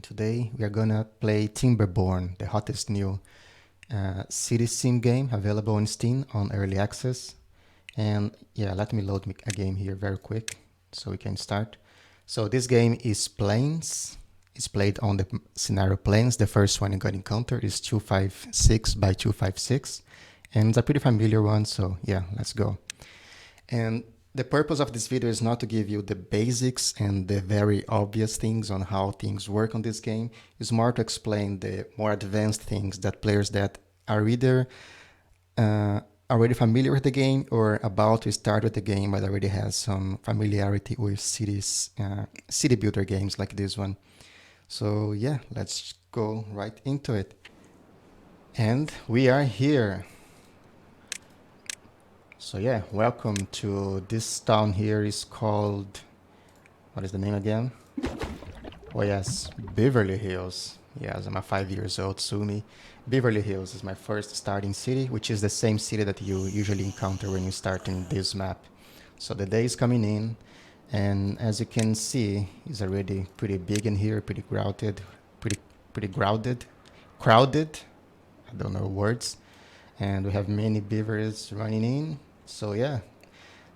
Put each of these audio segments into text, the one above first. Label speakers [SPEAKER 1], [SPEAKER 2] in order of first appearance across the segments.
[SPEAKER 1] Today we are gonna play Timberborn, the hottest new city sim game available on Steam on early access. And yeah, let me load a game here very quick so we can start. So this game is Plains. It's played on the scenario Plains. The first one you got encounter is 256 by 256, and it's a pretty familiar one. So yeah, let's go. And the purpose of this video is not to give you the basics and the very obvious things on how things work on this game. It's more to explain the more advanced things that players that are either already familiar with the game or about to start with the game but already has some familiarity with city builder games like this one. So yeah, let's go right into it. And we are here. So yeah, welcome to this town here is called, what is the name again? Oh yes, Beverly Hills. Yes, I'm a 5 years old Sumi. Beverly Hills is my first starting city, which is the same city that you usually encounter when you start in this map. So the day is coming in, and as you can see, it's already pretty big in here, pretty crowded, crowded. I don't know words. And we have many beavers running in. So yeah.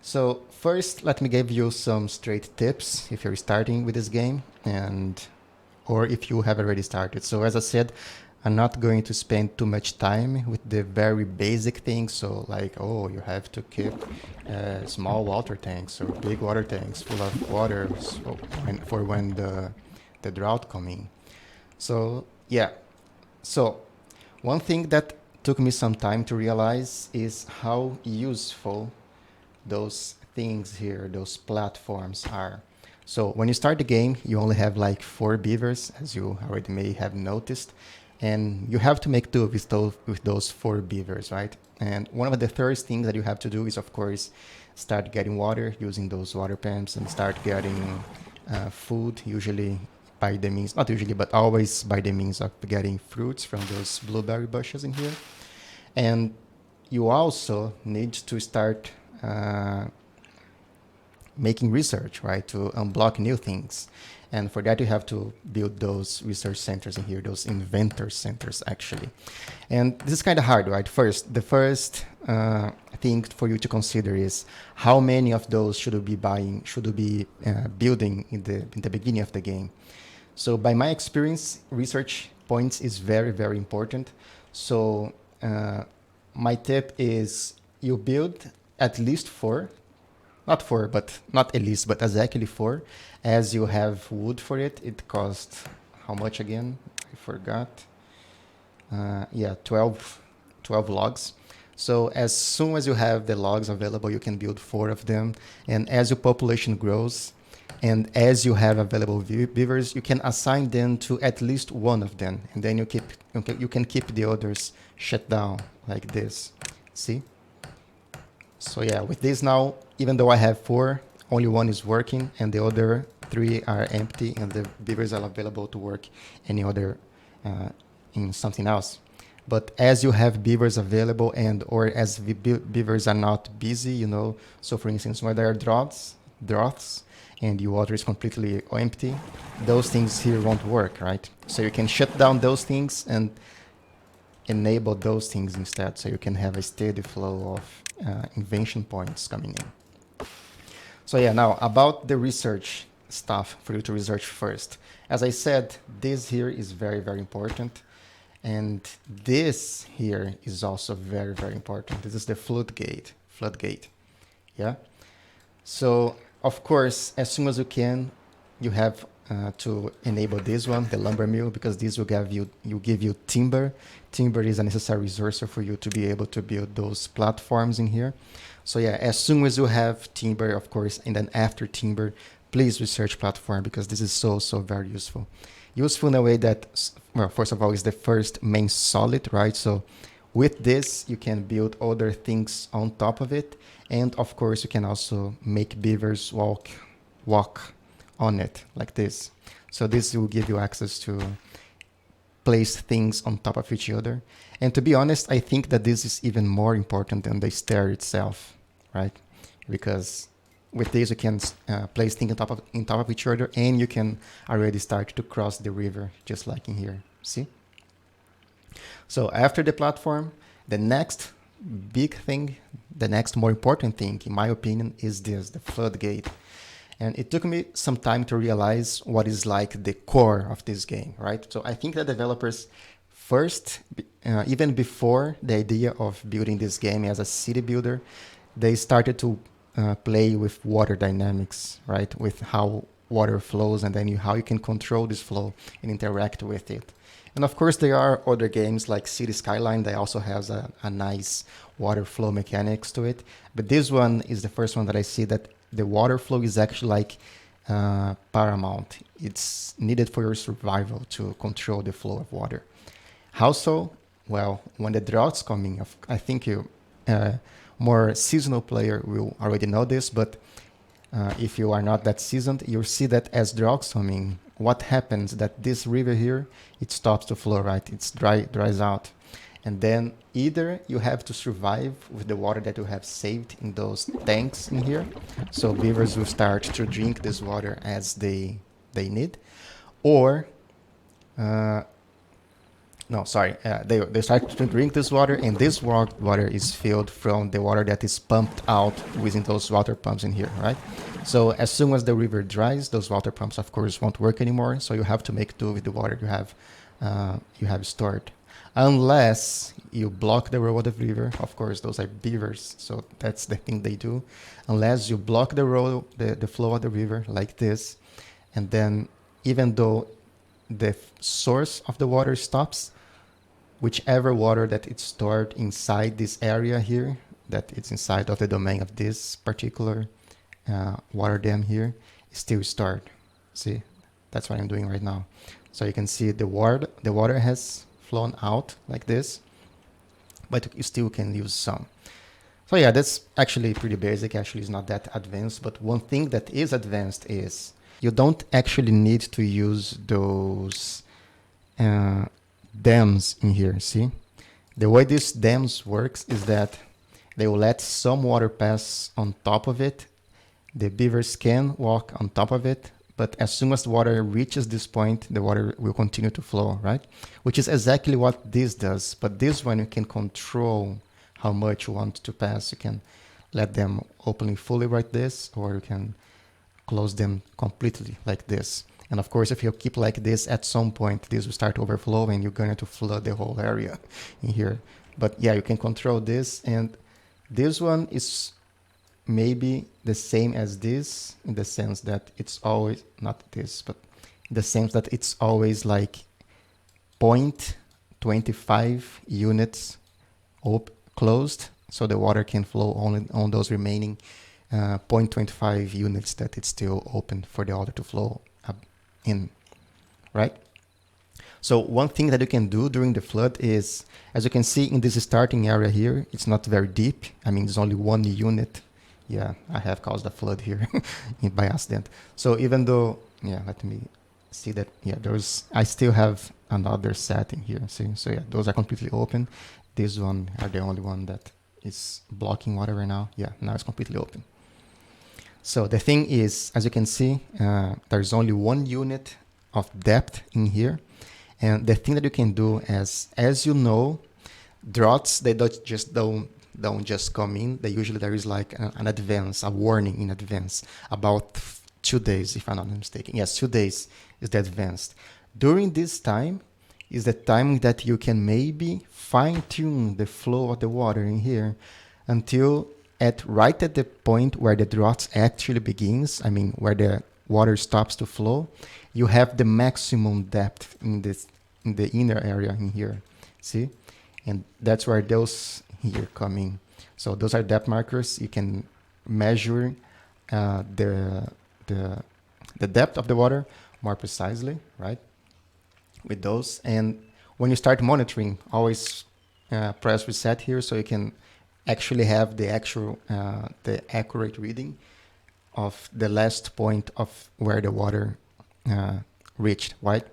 [SPEAKER 1] So first, let me give you some straight tips if you're starting with this game, or if you have already started. So as I said, I'm not going to spend too much time with the very basic things. So like, oh, you have to keep small water tanks or big water tanks full of water for when the drought coming. So yeah. So one thing that took me some time to realize is how useful those things here, those platforms are. So when you start the game, you only have like 4 beavers, as you already may have noticed, and you have to make do with those 4 beavers, right? And one of the first things that you have to do is, of course, start getting water using those water pumps and start getting food, usually by the means, not usually, but always by the means of getting fruits from those blueberry bushes in here. And you also need to start making research, right, to unblock new things. And for that, you have to build those research centers in here, those inventor centers, actually. And this is kind of hard, right? The first thing for you to consider is how many of those should you be building in the beginning of the game. So by my experience, research points is very, very important. So my tip is you build at least 4, not at least, but exactly 4, as you have wood for it. It costs how much again? I forgot. Yeah, 12 logs. So as soon as you have the logs available, you can build 4 of them. And as your population grows, and as you have available beavers, you can assign them to at least one of them, and then you can keep the others shut down like this. See? So yeah, with this now, even though I have 4, only 1 is working, and the other 3 are empty, and the beavers are available to work any other in something else. But as you have beavers available, or as beavers are not busy, so for instance, when there are droughts, and your water is completely empty, those things here won't work, right? So you can shut down those things and enable those things instead, so you can have a steady flow of invention points coming in. So yeah, now about the research stuff for you to research first. As I said, this here is very, very important. And this here is also very, very important. This is the Floodgate. Yeah. So of course, as soon as you can, you have to enable this one, the lumber mill, because this will give you timber. Timber is a necessary resource for you to be able to build those platforms in here. So yeah, as soon as you have timber, of course, and then after timber, please research platform, because this is so very useful. Useful in a way that, well, first of all, is the first main solid, right? So with this, you can build other things on top of it. And of course, you can also make beavers walk on it like this. So this will give you access to place things on top of each other. And to be honest, I think that this is even more important than the stair itself, right? Because with this, you can place things on top of each other, and you can already start to cross the river, just like in here. See? So after the platform, the next big thing, the next more important thing, in my opinion, is this, the floodgate. And it took me some time to realize what is like the core of this game, right? So I think that developers first, even before the idea of building this game as a city builder, they started to play with water dynamics, right? With how water flows, and then how you can control this flow and interact with it. And of course, there are other games like City Skyline that also has a nice water flow mechanics to it. But this one is the first one that I see that the water flow is actually like paramount. It's needed for your survival to control the flow of water. How so? Well, when the drought's coming, I think you more seasonal player will already know this, but if you are not that seasoned, you'll see that as drought's coming, what happens that this river here, it stops to flow, right? It's dries out. And then either you have to survive with the water that you have saved in those tanks in here. So beavers will start to drink this water as they need. Or, they start to drink this water, and this water is filled from the water that is pumped out within those water pumps in here, right? So as soon as the river dries, those water pumps, of course, won't work anymore. So you have to make do with the water you have stored. Unless you block the road of the river, of course, those are beavers, so that's the thing they do. Unless you block the road, the flow of the river like this, and then even though the source of the water stops, whichever water that it's stored inside this area here, that it's inside of the domain of this particular water dam here, is still stored. See, that's what I'm doing right now. So you can see the water has flown out like this, but you still can use some. So yeah, that's actually pretty basic. Actually, it's not that advanced, but one thing that is advanced is you don't actually need to use those dams in here. See, the way these dams works is that they will let some water pass on top of it. The beavers can walk on top of it, but as soon as the water reaches this point, the water will continue to flow, right? Which is exactly what this does. But this one, you can control how much you want to pass. You can let them open fully like this, or you can close them completely like this. And of course, if you keep like this, at some point, this will start overflowing. You're going to flood the whole area in here. But yeah, you can control this. And this one is maybe the same as this, in the sense that it's always, not this, but in the sense that it's always like 0.25 units closed, so the water can flow only on those remaining 0.25 units that it's still open for the water to flow in, right? So one thing that you can do during the flood is, as you can see in this starting area here, it's not very deep. I mean, there's only one unit. Yeah, I have caused a flood here by accident. So even though, yeah, let me see that, yeah, I still have another setting here. See, so yeah, those are completely open. This one are the only one that is blocking water right now. Yeah, now it's completely open. So the thing is, as you can see, there's only one unit of depth in here. And the thing that you can do as you know, droughts, they don't just come in. There is like an advance, a warning in advance, about 2 days, if I'm not mistaken. Yes, 2 days is the advance. During this time is the time that you can maybe fine-tune the flow of the water in here until right at the point where the drought actually begins, I mean, where the water stops to flow, you have the maximum depth in the inner area in here. See? And that's where those here come in. So those are depth markers. You can measure the depth of the water more precisely, right? With those. And when you start monitoring, always press reset here so you can actually have the accurate reading of the last point of where the water reached, right?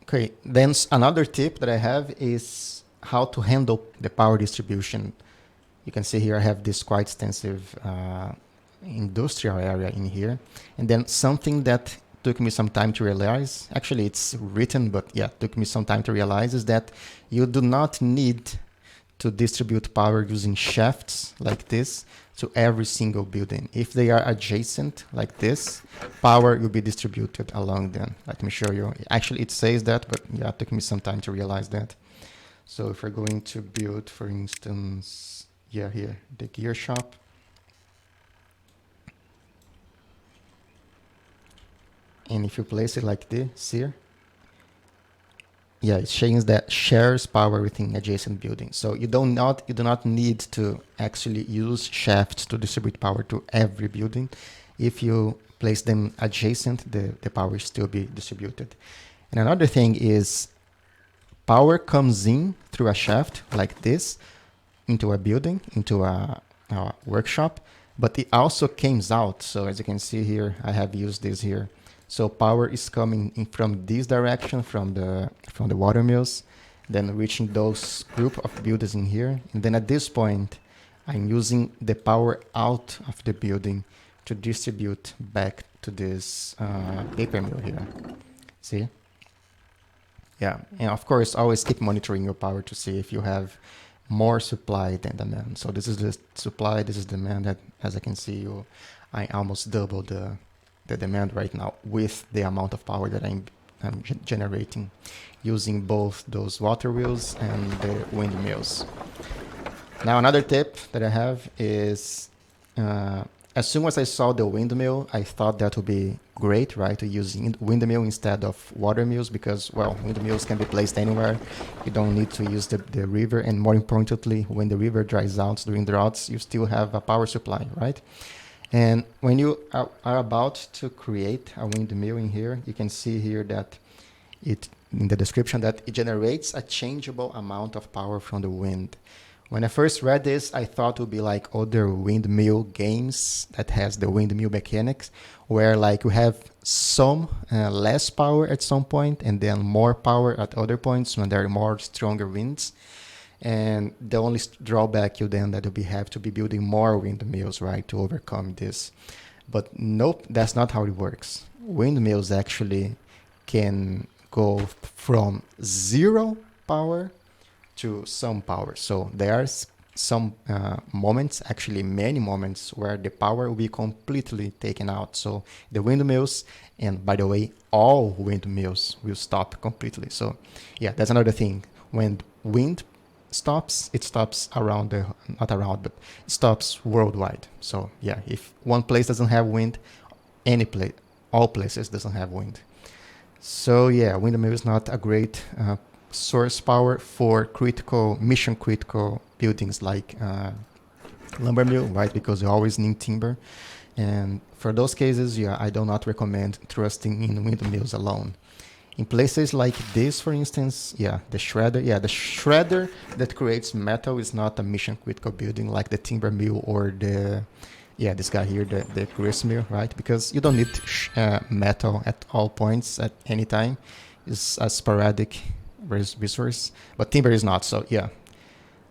[SPEAKER 1] Okay, then another tip that I have is how to handle the power distribution. You can see here I have this quite extensive industrial area in here. And then something that took me some time to realize, actually it's written, but yeah, took me some time to realize, is that you do not need to distribute power using shafts like this to every single building. If they are adjacent like this, power will be distributed along them. Let me show you. Actually, it says that, but yeah, it took me some time to realize that. So if we're going to build, for instance, yeah, here, the gear shop. And if you place it like this here, yeah, it shows that shares power within adjacent buildings. So you do not need to actually use shafts to distribute power to every building. If you place them adjacent, the power will still be distributed. And another thing is power comes in through a shaft like this into a building, into a workshop, but it also comes out. So as you can see here, I have used this here. So power is coming in from this direction, from the water mills, then reaching those group of buildings in here. And then at this point, I'm using the power out of the building to distribute back to this paper mill here. See? Yeah, and of course, always keep monitoring your power to see if you have more supply than demand. So this is the supply, this is demand. That, as I can see, I almost double the demand right now with the amount of power that I'm generating using both those water wheels and the windmills. Now another tip that I have is as soon as I saw the windmill, I thought that would be great, right, to use windmill instead of water mills, because, well, windmills can be placed anywhere. You don't need to use the river, and more importantly, when the river dries out during droughts, you still have a power supply, right? And when you are about to create a windmill in here, you can see here that in the description that it generates a changeable amount of power from the wind. When I first read this, I thought it would be like other windmill games that has the windmill mechanics, where like you have some less power at some point and then more power at other points when there are more stronger winds. And the only drawback you then that you have to be building more windmills, right, to overcome this. But nope, that's not how it works. Windmills actually can go from 0 power to some power. So there are some moments, actually many moments, where the power will be completely taken out. So the windmills, and by the way, all windmills will stop completely. So yeah, that's another thing. When wind stops, it stops around the, not around, but it stops worldwide. So yeah, if one place doesn't have wind, any place, all places doesn't have wind. So yeah, windmill is not a great source power for mission critical buildings like lumber mill, right? Because you always need timber. And for those cases, yeah, I do not recommend trusting in windmills alone. In places like this, for instance, yeah, the shredder that creates metal is not a mission critical building like the timber mill or this guy here, the grist mill, right? Because you don't need metal at all points at any time. It's a sporadic resource, but timber is not. So yeah,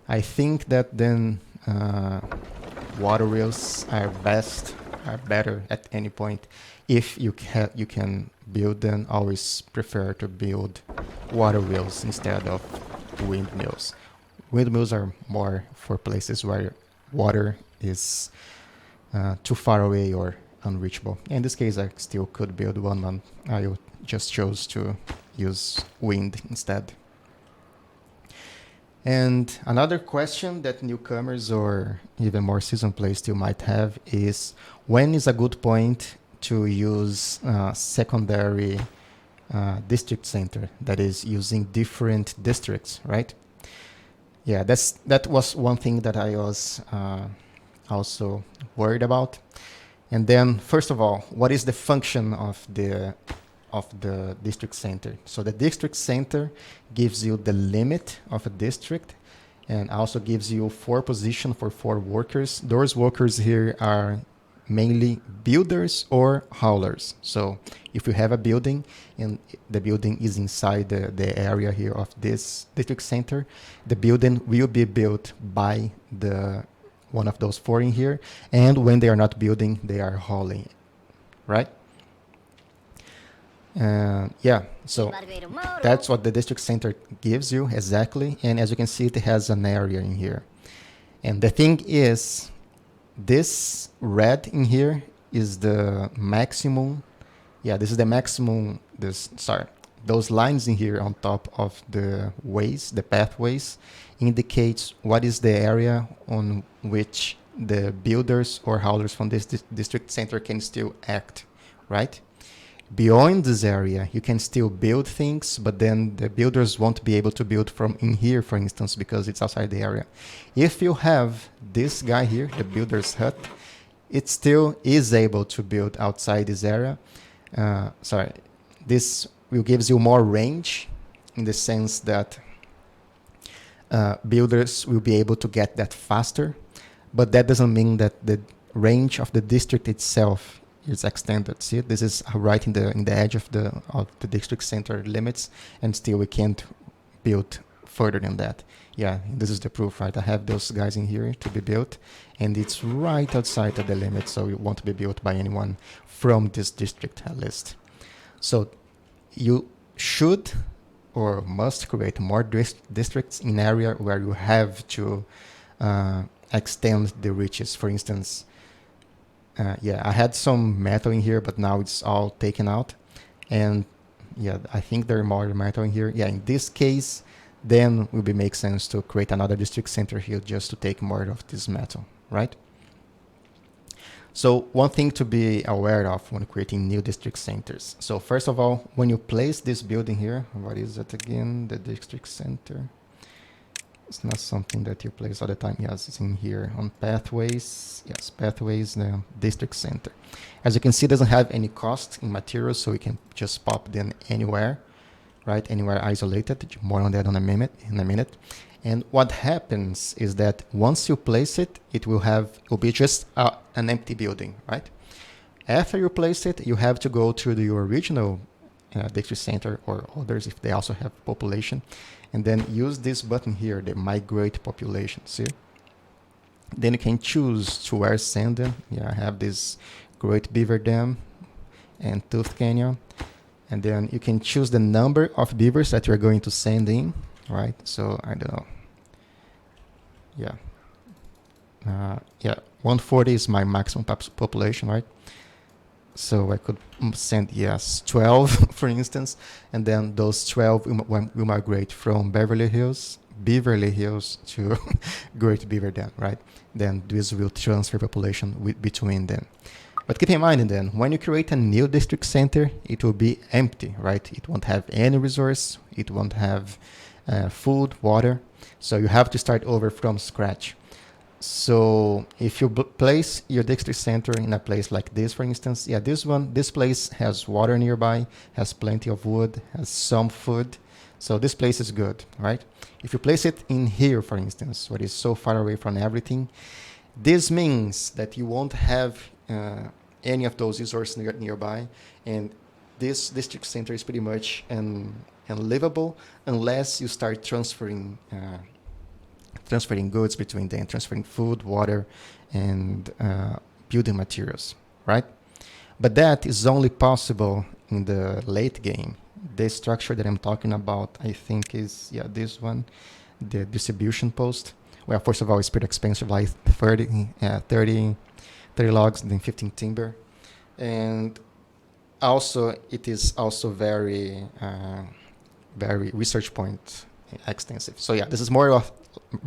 [SPEAKER 1] I think that then water wheels are better at any point. If you can build them, always prefer to build water wheels instead of windmills. Windmills are more for places where water is too far away or unreachable. In this case, I still could build one, but I just chose to use wind instead. And another question that newcomers or even more seasoned players still might have is, when is a good point to use secondary district center, that is using different districts, right? Yeah, that was one thing that I was also worried about. And then, first of all, what is the function of the district center? So the district center gives you the limit of a district and also gives you 4 positions for 4 workers. Those workers here are mainly builders or haulers. So if you have a building and the building is inside the area here of this district center, the building will be built by the one of those 4 in here. And when they are not building, they are hauling, right? Yeah, so that's what the district center gives you exactly. And as you can see, it has an area in here. And the thing is, this red in here is the maximum. Yeah, this is the maximum. Those lines in here on top of the ways, the pathways, indicates what is the area on which the builders or haulers from this district center can still act, right? Beyond this area, you can still build things, but then the builders won't be able to build from in here, for instance, because it's outside the area. If you have this guy here, the builder's hut, it still is able to build outside this area. This will gives you more range in the sense that builders will be able to get that faster, but that doesn't mean that the range of the district itself is extended. See, this is right in the edge of the district center limits, and still we can't build further than that. Yeah, this is the proof, right? I have those guys in here to be built, and it's right outside of the limit, so it won't be built by anyone from this district at least. So you should or must create more districts in area where you have to extend the reaches. For instance, yeah, I had some metal in here, but now it's all taken out. And yeah, I think there are more metal in here. Yeah, in this case, then it would make sense to create another district center here just to take more of this metal, right? So one thing to be aware of when creating new district centers. So first of all, when you place this building here, what is it again? The district center. It's not something that you place all the time. Yes, it's in here on pathways. Yes, pathways, the district center. As you can see, it doesn't have any cost in materials, so we can just pop them anywhere, right? Anywhere isolated. More on that in a minute. And what happens is that once you place it, it will be just an empty building, right? After you place it, you have to go to the original district center or others if they also have population, and then use this button here, the migrate population. See? Then you can choose to where send them. Yeah, I have this Great Beaver Dam and Tooth Canyon, and then you can choose the number of beavers that you're going to send in, right? So I don't know. Yeah. Yeah, 140 is my maximum population, right? So I could send, yes, 12, for instance, and then those 12 will migrate from Beverly Hills to Great Beaver Dam, right? Then this will transfer population between them. But keep in mind then, when you create a new district center, it will be empty, right? It won't have any resource. It won't have food, water. So you have to start over from scratch. So if you place your district center in a place like this, for instance, yeah, this place has water nearby, has plenty of wood, has some food. So this place is good, right? If you place it in here, for instance, what is so far away from everything, this means that you won't have any of those resources nearby, and this district center is pretty much unlivable unless you start transferring goods between them, transferring food, water, and building materials, right? But that is only possible in the late game. The structure that I'm talking about, I think, is this one, the distribution post. Well, first of all, it's pretty expensive, like 30 logs, then 15 timber, and also it is also very research point extensive. So yeah, this is more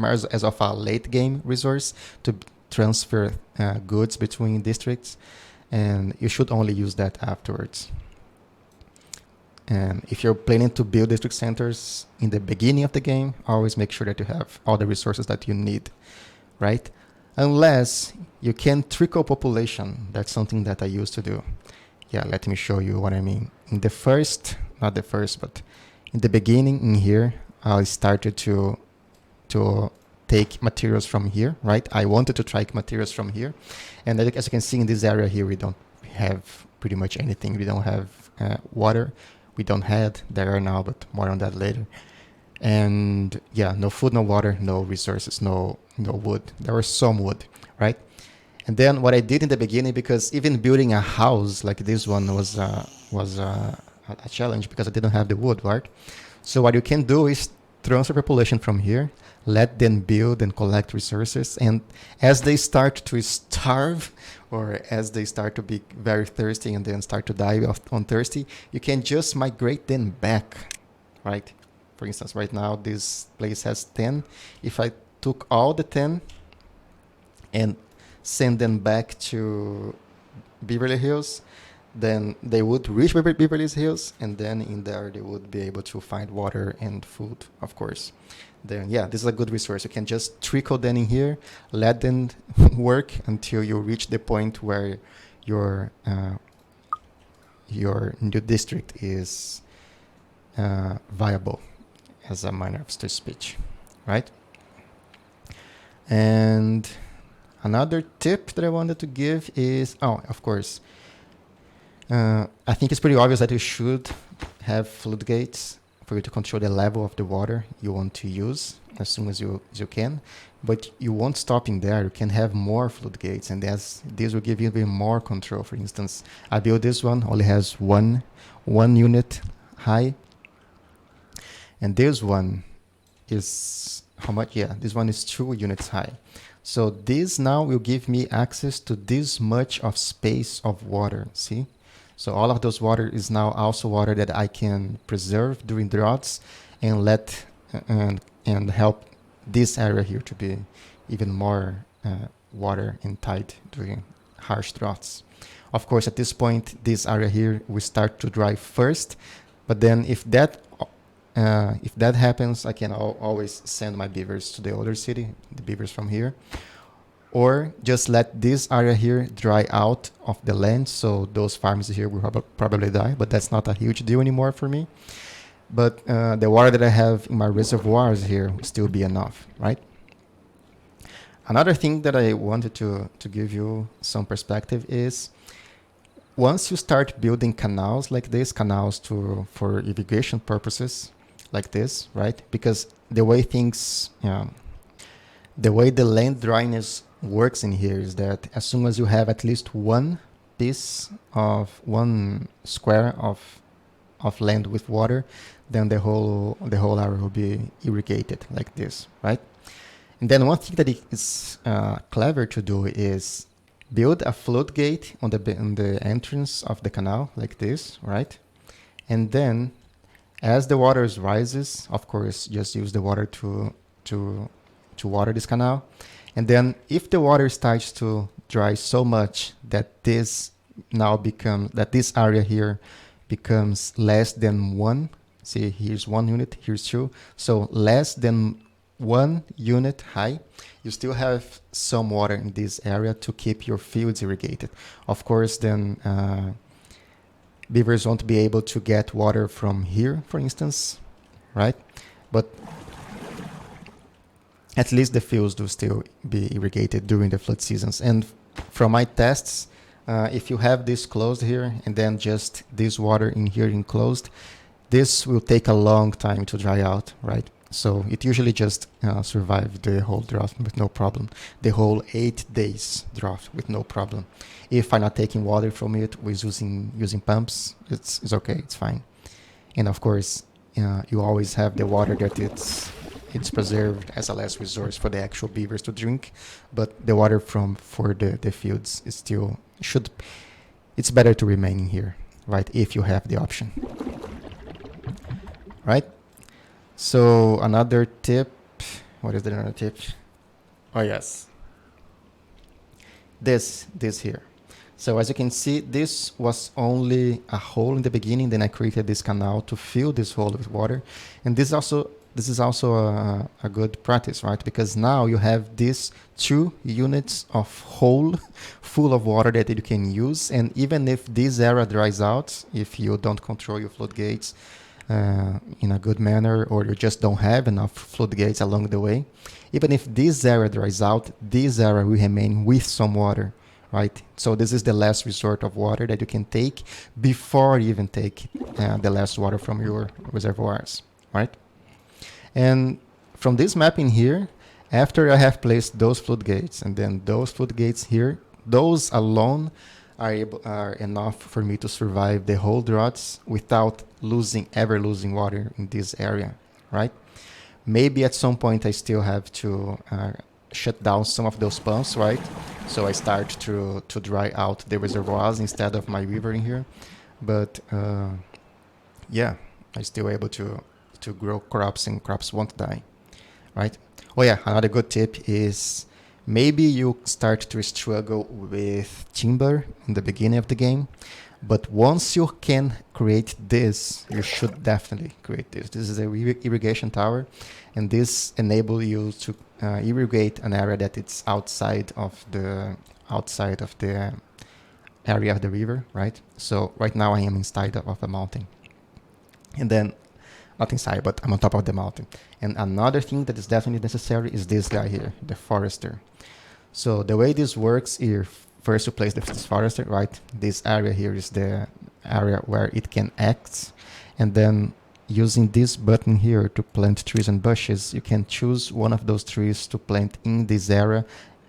[SPEAKER 1] as of a late game resource to transfer goods between districts, and you should only use that afterwards. And if you're planning to build district centers in the beginning of the game, always make sure that you have all the resources that you need, right? Unless you can trickle population. That's something that I used to do. Yeah, let me show you what I mean. In the first, not the first, but in the beginning in here, I started to take materials from here, right? I wanted to take materials from here. And as you can see in this area here, we don't have pretty much anything. We don't have water. We don't have, there are now, but more on that later. And yeah, no food, no water, no resources, no wood. There was some wood, right? And then what I did in the beginning, because even building a house like this one was a challenge because I didn't have the wood, right? So what you can do is transfer population from here, let them build and collect resources, and as they start to starve, or as they start to be very thirsty and then start to die on thirsty, you can just migrate them back, right? For instance, right now this place has 10. If I took all the 10 and send them back to Beverly Hills, then they would reach Beverly Hills, and then in there they would be able to find water and food, of course. Then yeah, this is a good resource. You can just trickle them in here, let them work until you reach the point where your new district is viable as a manner of speech, right? And another tip that I wanted to give is, of course, I think it's pretty obvious that you should have floodgates for you to control the level of the water you want to use as soon as you can. But you won't stop in there. You can have more floodgates, and this will give you even more control. For instance, I built this one, only has one unit high. And this one is how much? Yeah, this one is 2 units high. So this now will give me access to this much of space of water, see? So all of those water is now also water that I can preserve during droughts and let and help this area here to be even more water and tight during harsh droughts. Of course, at this point, this area here will start to dry first, but then if that happens, I can always send my beavers to the other city, the beavers from here, or just let this area here dry out of the land, so those farms here will probably die, but that's not a huge deal anymore for me. But the water that I have in my reservoirs here will still be enough, right? Another thing that I wanted to give you some perspective is, once you start building canals like this, canals for irrigation purposes like this, right? Because the way the way the land dryness works in here is that as soon as you have at least one square of land with water, then the whole area will be irrigated like this, right? And then one thing that is clever to do is build a floodgate on the entrance of the canal like this, right? And then as the water rises, of course, just use the water to water this canal. And then if the water starts to dry so much that this area here becomes less than 1, see, here's 1 unit, here's 2, so less than 1 unit high, you still have some water in this area to keep your fields irrigated. Of course, then beavers won't be able to get water from here, for instance, right? But at least the fields do still be irrigated during the flood seasons. And from my tests, if you have this closed here and then just this water in here enclosed, this will take a long time to dry out, right? So it usually just survives the whole drought with no problem. The whole 8 days drought with no problem. If I'm not taking water from it with using pumps, it's okay, it's fine. And of course, you always have the water that it's preserved as a last resource for the actual beavers to drink, but the water for the fields is still it's better to remain in here, right? If you have the option, right? So another tip, what is the another tip? Oh yes, this here. So as you can see, this was only a hole in the beginning, then I created this canal to fill this hole with water. And this is also a good practice, right? Because now you have these 2 units of hole full of water that you can use. And even if this area dries out, if you don't control your floodgates in a good manner, or you just don't have enough floodgates along the way, even if this area dries out, this area will remain with some water, right? So this is the last resort of water that you can take before you even take the last water from your reservoirs, right? And from this map in here, after I have placed those floodgates and then those floodgates here, those alone are enough for me to survive the whole droughts without ever losing water in this area, right? Maybe at some point I still have to shut down some of those pumps, right? So I start to dry out the reservoirs instead of my river in here. But yeah, I'm still able to grow crops and crops won't die, right? Oh yeah, another good tip is maybe you start to struggle with timber in the beginning of the game, but once you can create this, you should definitely create this. This is a irrigation tower, and this enables you to irrigate an area that it's outside of the area of the river, right? So right now I am inside of a mountain, and then not inside, but I'm on top of the mountain. And another thing that is definitely necessary is this guy here, the forester. So the way this works is first you place this forester, right? This area here is the area where it can act. And then using this button here to plant trees and bushes, you can choose one of those trees to plant in this area.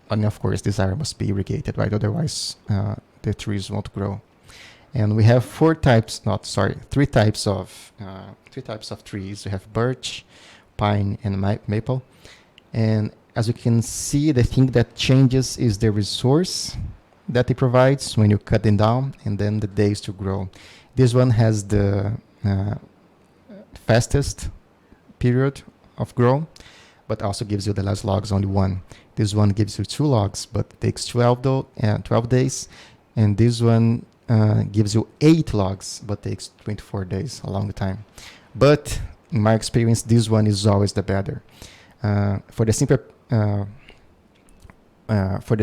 [SPEAKER 1] And of course, this area must be irrigated, right? Otherwise, the trees won't grow. And we have three types of trees. We have birch, pine, and maple. And as you can see, the thing that changes is the resource that it provides when you cut them down, and then the days to grow. This one has the fastest period of grow, but also gives you the less logs, only one. This one gives you 2 logs, but takes 12 days. And this one gives you 8 logs, but takes 24 days, a long time. But in my experience, this one is always the better. For the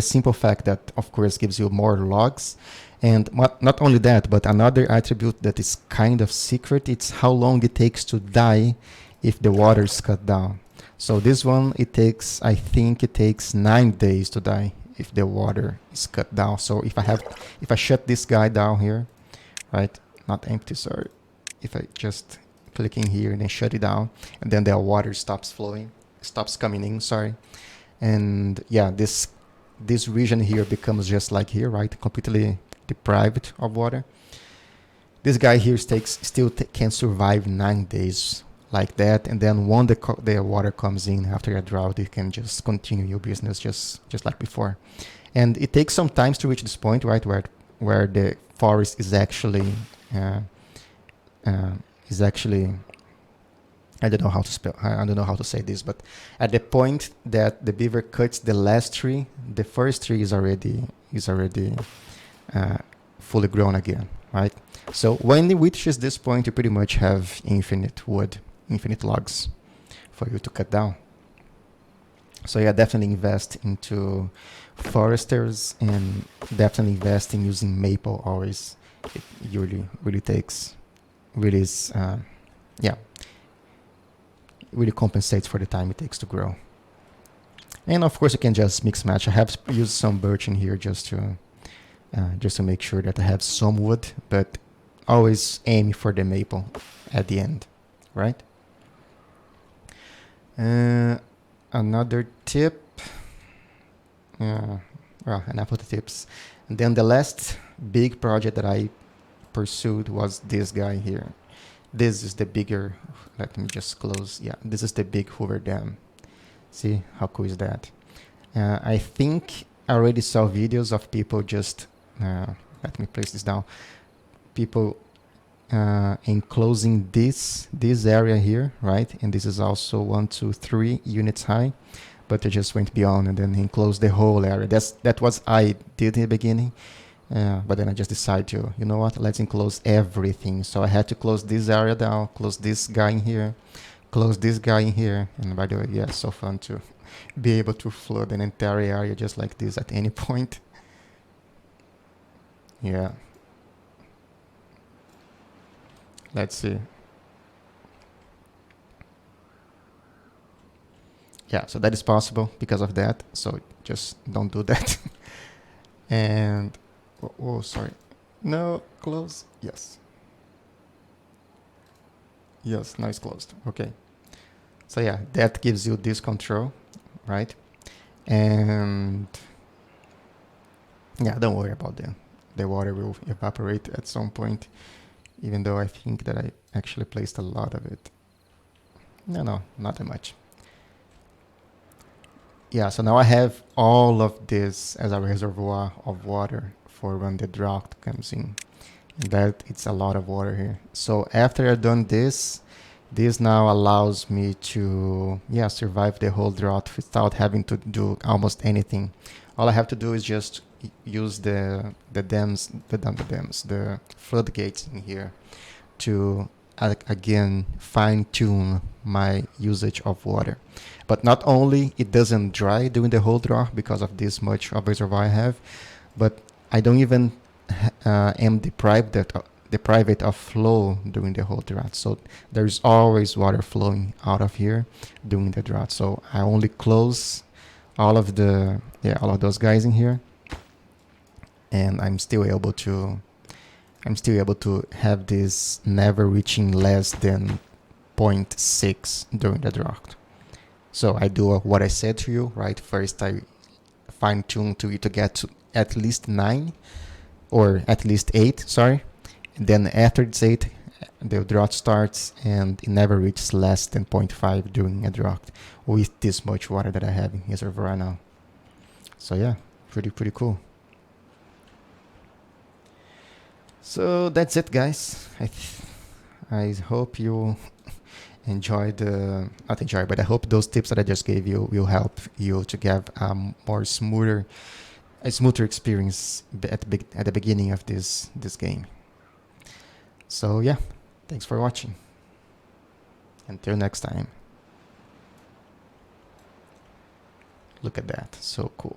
[SPEAKER 1] simple fact that, of course, gives you more logs. And not only that, but another attribute that is kind of secret, it's how long it takes to die if the water is cut down. So this one, I think it takes 9 days to die if the water is cut down. So if I shut this guy down here, right, not empty, sorry, if I just click in here and then shut it down, and then the water stops coming in, sorry. And yeah, this region here becomes just like here, right, completely deprived of water. This guy here still can survive 9 days like that, and then when the water comes in after a drought, you can just continue your business just like before. And it takes some time to reach this point, right, where the forest is actually I don't know how to spell. I don't know how to say this, but at the point that the beaver cuts the last tree, the first tree is already fully grown again, right? So when it reaches this point, you pretty much have infinite wood, infinite logs for you to cut down. So yeah, definitely invest into foresters, and definitely invest in using maple always. It really takes, really is, yeah, really compensates for the time it takes to grow. And of course you can just mix match. I have used some birch in here just to make sure that I have some wood, but always aim for the maple at the end, right? Another tip, well, enough of the tips. And then the last big project that I pursued was this guy here. This is the bigger, let me just close, yeah, this is the big Hoover Dam. See, how cool is that? I think I already saw videos of people just, let me place this down, people enclosing this area here, right? And this is also 1, 2, 3 units high, but they just went beyond and then enclosed the whole area. That was I did in the beginning. But then I just decided to, you know what, let's enclose everything. So I had to close this area down, close this guy in here, close this guy in here. And by the way, yeah, it's so fun to be able to flood an entire area just like this at any point. Yeah. Let's see. Yeah, so that is possible because of that. So just don't do that. And oh, sorry. No, close. Yes. Yes, now it's closed. Okay. So yeah, that gives you this control, right? And yeah, don't worry about the water will evaporate at some point, even though I think that I actually placed a lot of it. No, not that much. Yeah, so now I have all of this as a reservoir of water for when the drought comes in. And that it's a lot of water here. So after I've done this, this now allows me to survive the whole drought without having to do almost anything. All I have to do is just use the floodgates in here to again fine tune my usage of water. But not only it doesn't dry during the whole drought because of this much of reservoir I have, but I don't even am deprived of flow during the whole drought. So there's always water flowing out of here during the drought. So I only close all of those guys in here, and I'm still able to have this never reaching less than 0.6 during the drought. So I do what I said to you, right? First I fine tune to it to get to at least 9 or at least 8, sorry. And then after it's 8, the drought starts and it never reaches less than 0.5 during a drought with this much water that I have in reservoir right now. So yeah, pretty cool. So that's it, guys. I hope you enjoyed, not enjoy, but I hope those tips that I just gave you will help you to get a smoother experience at the beginning of this game. So yeah, thanks for watching. Until next time. Look at that, so cool.